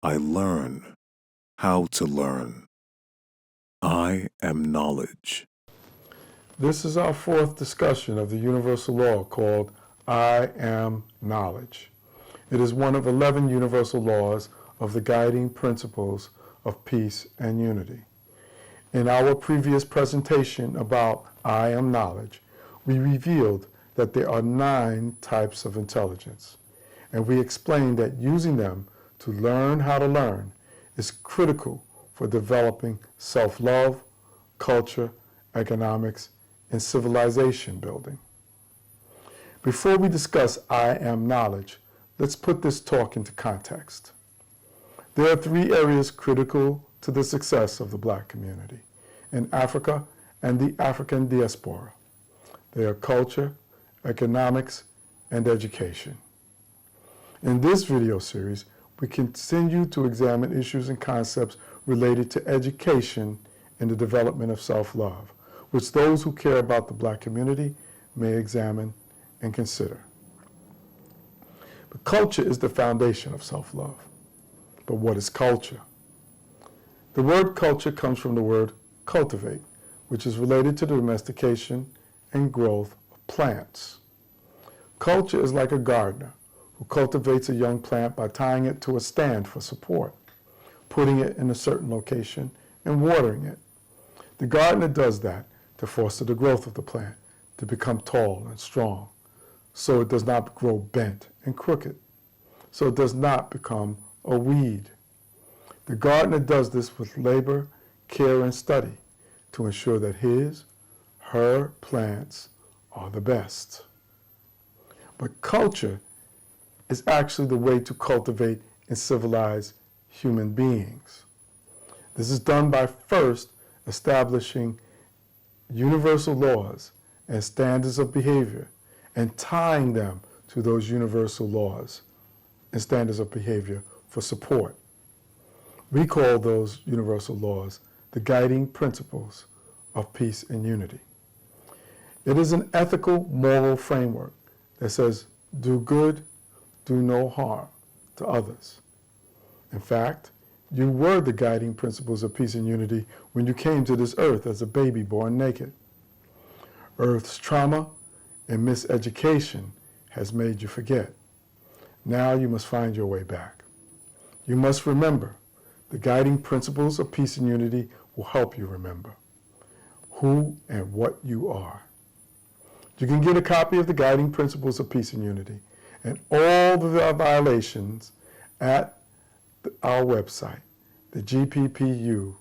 I learn how to learn. I am knowledge. This is our fourth discussion of the universal law called I am knowledge. It is one of 11 universal laws of the guiding principles of peace and unity. In our previous presentation about I am knowledge, we revealed that there are 9 types of intelligence, and we explained that using them to learn how to learn is critical for developing self-love, culture, economics, and civilization building. Before we discuss I am knowledge, let's put this talk into context. There are 3 areas critical to the success of the Black community in Africa and the African diaspora. They are culture, economics, and education. In this video series, we continue to examine issues and concepts related to education and the development of self-love, which those who care about the Black community may examine and consider. But culture is the foundation of self-love. But what is culture? The word culture comes from the word cultivate, which is related to the domestication and growth of plants. Culture is like a gardener who cultivates a young plant by tying it to a stand for support, putting it in a certain location, and watering it. The gardener does that to foster the growth of the plant, to become tall and strong, so it does not grow bent and crooked, so it does not become a weed. The gardener does this with labor, care, and study to ensure that her plants are the best. But culture is actually the way to cultivate and civilize human beings. This is done by first establishing universal laws and standards of behavior and tying them to those universal laws and standards of behavior for support. We call those universal laws the guiding principles of peace and unity. It is an ethical, moral framework that says, do good, do no harm to others. In fact, you were the guiding principles of peace and unity when you came to this earth as a baby born naked. Earth's trauma and miseducation has made you forget. Now you must find your way back. You must remember. The guiding principles of peace and unity will help you remember who and what you are. You can get a copy of the guiding principles of peace and unity and all the violations at our website, thegppu.org.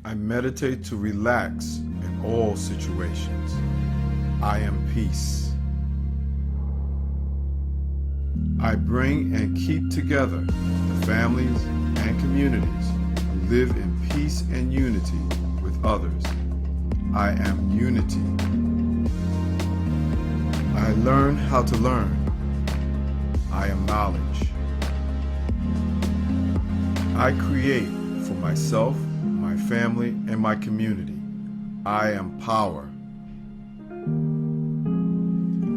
I meditate to relax in all situations. I am peace. I bring and keep together the families and communities who live in peace and unity with others. I am unity. I learn how to learn. I am knowledge. I create for myself, my family, and my community. I am power.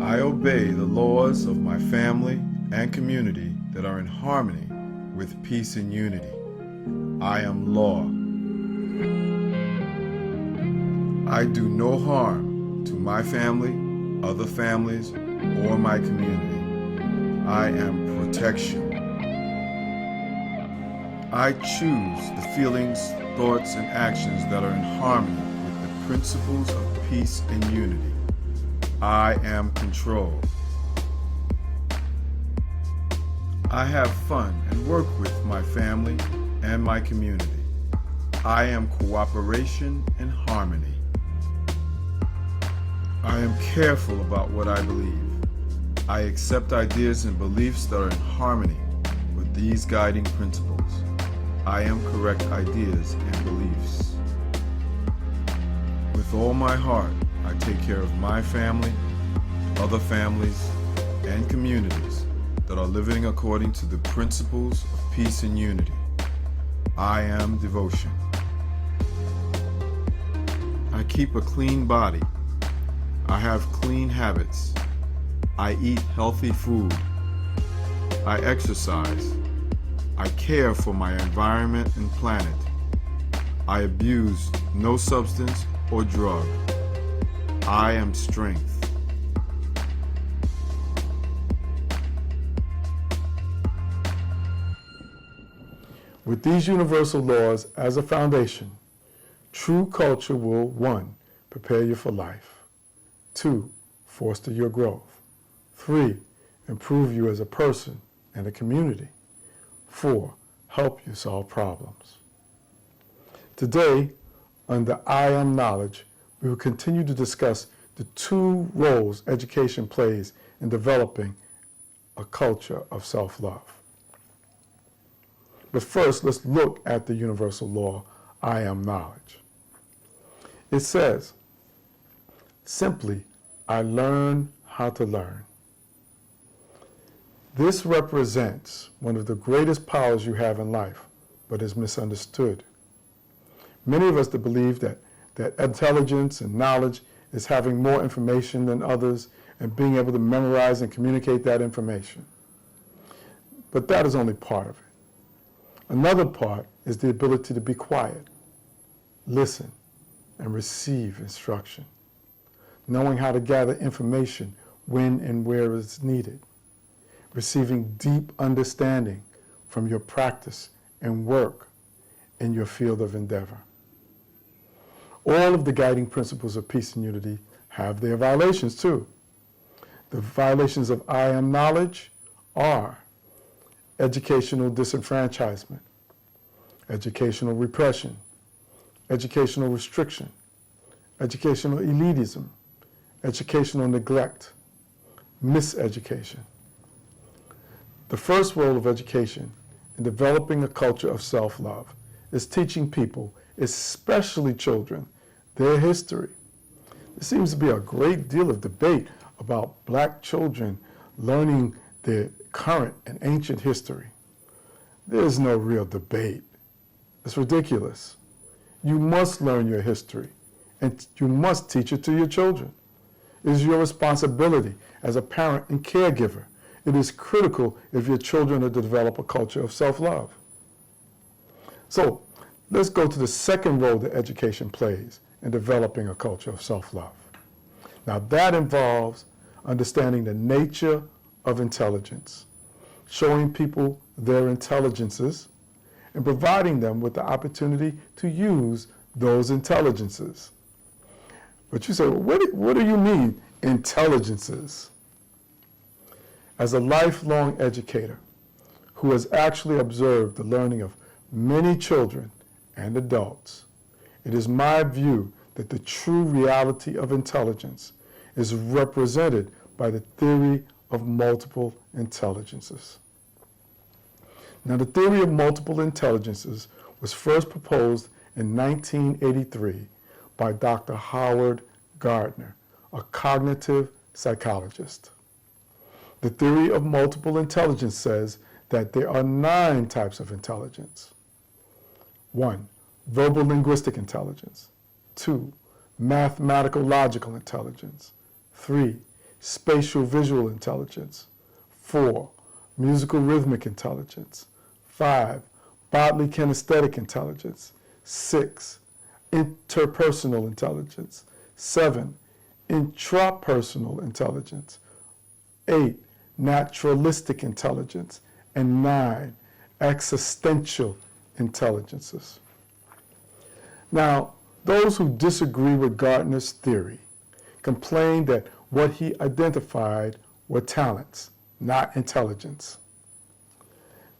I obey the laws of my family and community that are in harmony with peace and unity. I am law. I do no harm to my family, other families, or my community. I am protection. I choose the feelings, thoughts, and actions that are in harmony with the principles of peace and unity. I am control. I have fun and work with my family and my community. I am cooperation and harmony. I am careful about what I believe. I accept ideas and beliefs that are in harmony with these guiding principles. I am correct ideas and beliefs. With all my heart, I take care of my family, other families, and communities that are living according to the principles of peace and unity. I am devotion. I keep a clean body. I have clean habits. I eat healthy food. I exercise. I care for my environment and planet. I abuse no substance or drug. I am strength. With these universal laws as a foundation, true culture will 1. Prepare you for life. 2. Foster your growth. 3. Improve you as a person and a community. 4. Help you solve problems. Today, under I Am Knowledge, we will continue to discuss the 2 roles education plays in developing a culture of self-love. But first, let's look at the universal law, I am knowledge. It says, simply, I learn how to learn. This represents one of the greatest powers you have in life, but is misunderstood. Many of us believe that intelligence and knowledge is having more information than others and being able to memorize and communicate that information. But that is only part of it. Another part is the ability to be quiet, listen, and receive instruction, knowing how to gather information when and where it's needed, receiving deep understanding from your practice and work in your field of endeavor. All of the guiding principles of peace and unity have their violations too. The violations of I am knowledge are educational disenfranchisement, educational repression, educational restriction, educational elitism, educational neglect, miseducation. The first role of education in developing a culture of self-love is teaching people, especially children, their history. There seems to be a great deal of debate about black children learning their current and ancient history. There's no real debate. It's ridiculous. You must learn your history, and you must teach it to your children. It is your responsibility as a parent and caregiver. It is critical if your children are to develop a culture of self-love. So let's go to the second role that education plays in developing a culture of self-love. Now that involves understanding the nature of intelligence, showing people their intelligences, and providing them with the opportunity to use those intelligences. But you say, well, what do you mean, intelligences? As a lifelong educator who has actually observed the learning of many children and adults, it is my view that the true reality of intelligence is represented by the theory of multiple intelligences. Now, the theory of multiple intelligences was first proposed in 1983 by Dr. Howard Gardner, a cognitive psychologist. The theory of multiple intelligence says that there are 9 types of intelligence. 1, verbal linguistic intelligence. 2, mathematical logical intelligence. 3, spatial visual intelligence. 4, musical rhythmic intelligence. 5, bodily kinesthetic intelligence. 6, interpersonal intelligence. 7, intrapersonal intelligence. 8, naturalistic intelligence. And 9, existential intelligences. Now, those who disagree with Gardner's theory complain that what he identified were talents, not intelligence.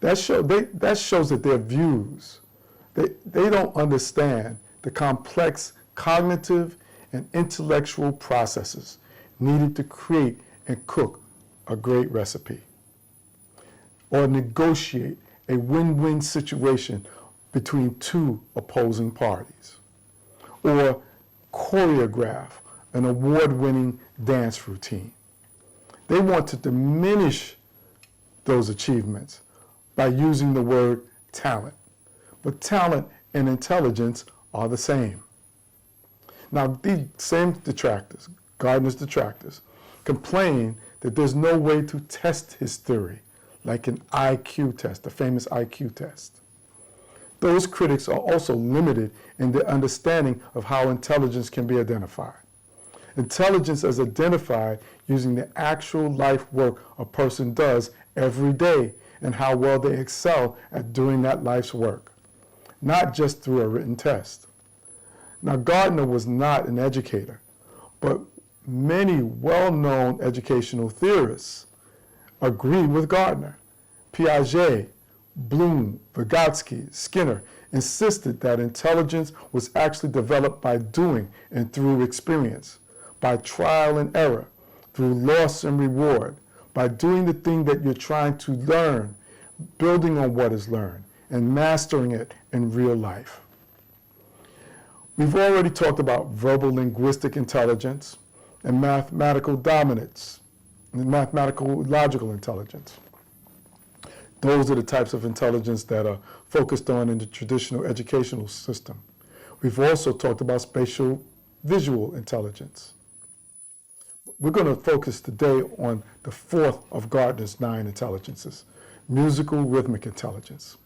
That shows that their views, they don't understand the complex cognitive and intellectual processes needed to create and cook a great recipe, or negotiate a win-win situation between 2 opposing parties, or choreograph an award-winning dance routine. They want to diminish those achievements by using the word talent. But talent and intelligence are the same. Now, these same detractors, Gardner's detractors, complain that there's no way to test his theory, like an IQ test, the famous IQ test. Those critics are also limited in their understanding of how intelligence can be identified. Intelligence is identified using the actual life work a person does every day and how well they excel at doing that life's work, not just through a written test. Now, Gardner was not an educator, but many well-known educational theorists agree with Gardner. Piaget, Bloom, Vygotsky, Skinner insisted that intelligence was actually developed by doing and through experience, by trial and error, through loss and reward, by doing the thing that you're trying to learn, building on what is learned, and mastering it in real life. We've already talked about verbal linguistic intelligence and mathematical dominance, and mathematical logical intelligence. Those are the types of intelligence that are focused on in the traditional educational system. We've also talked about spatial visual intelligence. We're going to focus today on the fourth of Gardner's 9 intelligences, musical rhythmic intelligence.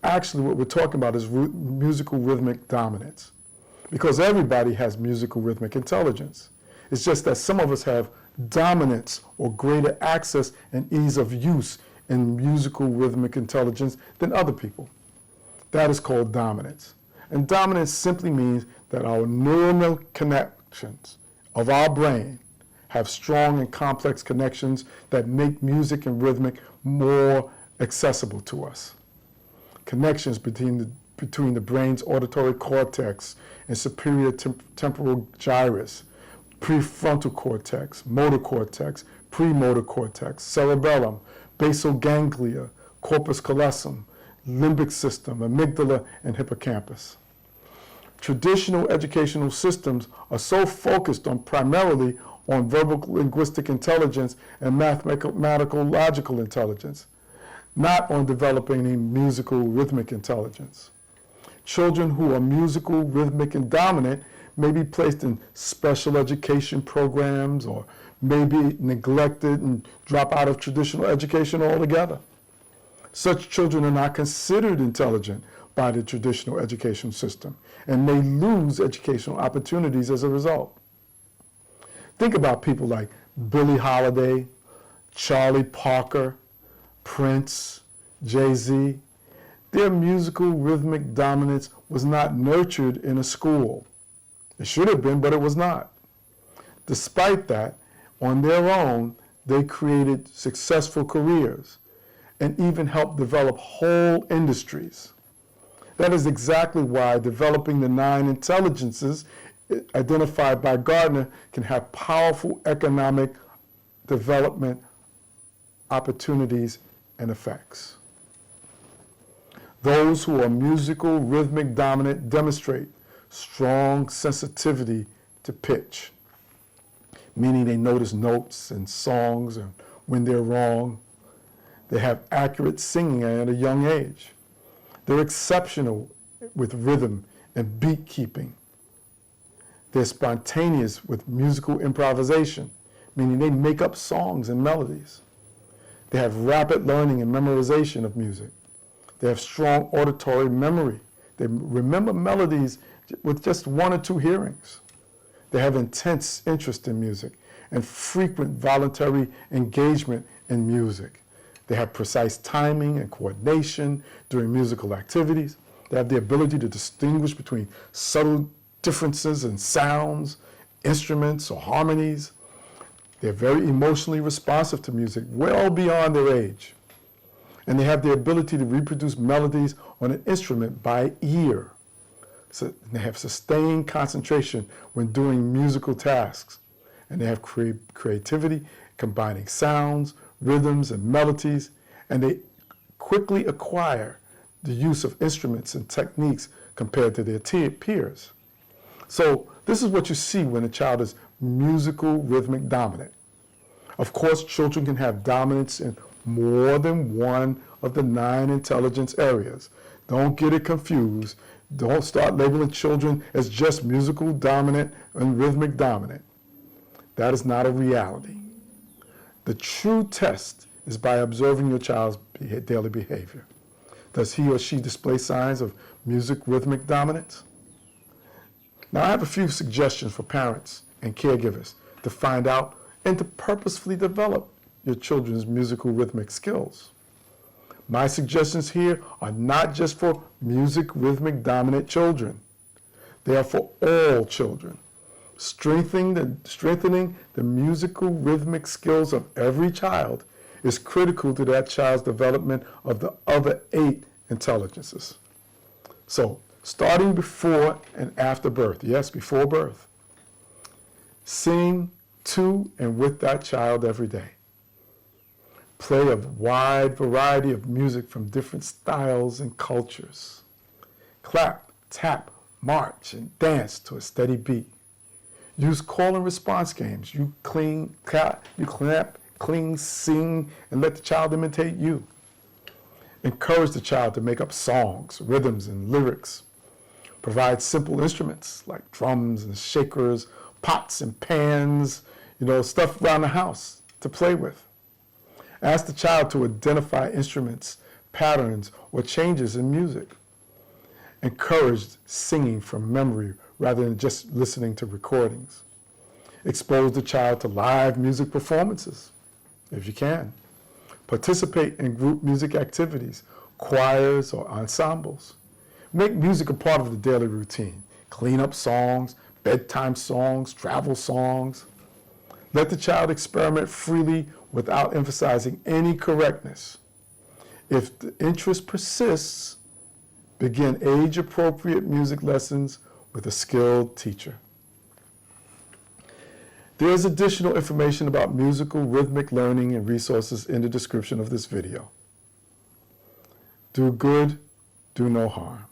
Actually, what we're talking about is musical rhythmic dominance, because everybody has musical rhythmic intelligence. It's just that some of us have dominance or greater access and ease of use in musical rhythmic intelligence than other people. That is called dominance. And dominance simply means that our neuronal connections of our brain have strong and complex connections that make music and rhythmic more accessible to us. Connections between the brain's auditory cortex and superior temporal gyrus, prefrontal cortex, motor cortex, premotor cortex, cerebellum, basal ganglia, corpus callosum, limbic system, amygdala, and hippocampus. Traditional educational systems are so focused on primarily on verbal linguistic intelligence and mathematical logical intelligence, not on developing a musical rhythmic intelligence. Children who are musical, rhythmic, and dominant may be placed in special education programs or may be neglected and drop out of traditional education altogether. Such children are not considered intelligent by the traditional education system and may lose educational opportunities as a result. Think about people like Billie Holiday, Charlie Parker, Prince, Jay-Z. Their musical rhythmic dominance was not nurtured in a school. It should have been, but it was not. Despite that, on their own, they created successful careers and even helped develop whole industries. That is exactly why developing the 9 intelligences identified by Gardner can have powerful economic development opportunities and effects. Those who are musical, rhythmic dominant demonstrate strong sensitivity to pitch, meaning they notice notes and songs and when they're wrong. They have accurate singing at a young age. They're exceptional with rhythm and beat keeping. They're spontaneous with musical improvisation, meaning they make up songs and melodies. They have rapid learning and memorization of music. They have strong auditory memory. They remember melodies with just 1 or 2 hearings. They have intense interest in music and frequent voluntary engagement in music. They have precise timing and coordination during musical activities. They have the ability to distinguish between subtle differences in sounds, instruments, or harmonies. They're very emotionally responsive to music, well beyond their age. And they have the ability to reproduce melodies on an instrument by ear. So they have sustained concentration when doing musical tasks. And they have creativity, combining sounds, rhythms, and melodies. And they quickly acquire the use of instruments and techniques compared to their peers. So this is what you see when a child is musical rhythmic dominant. Of course, children can have dominance in more than one of the 9 intelligence areas. Don't get it confused. Don't start labeling children as just musical dominant and rhythmic dominant. That is not a reality. The true test is by observing your child's daily behavior. Does he or she display signs of music-rhythmic dominance? Now, I have a few suggestions for parents and caregivers to find out and to purposefully develop your children's musical rhythmic skills. My suggestions here are not just for music rhythmic dominant children. They are for all children. Strengthening the musical rhythmic skills of every child is critical to that child's development of the other 8 intelligences. So, starting before and after birth, yes, before birth, sing to and with that child every day. Play a wide variety of music from different styles and cultures. Clap, tap, march, and dance to a steady beat. Use call and response games. You clap, cling, sing, and let the child imitate you. Encourage the child to make up songs, rhythms, and lyrics. Provide simple instruments like drums and shakers, pots and pans, stuff around the house to play with. Ask the child to identify instruments, patterns, or changes in music. Encourage singing from memory rather than just listening to recordings. Expose the child to live music performances, if you can. Participate in group music activities, choirs, or ensembles. Make music a part of the daily routine. Clean up songs, bedtime songs, travel songs. Let the child experiment freely without emphasizing any correctness. If the interest persists, begin age-appropriate music lessons with a skilled teacher. There is additional information about musical rhythmic learning and resources in the description of this video. Do good, do no harm.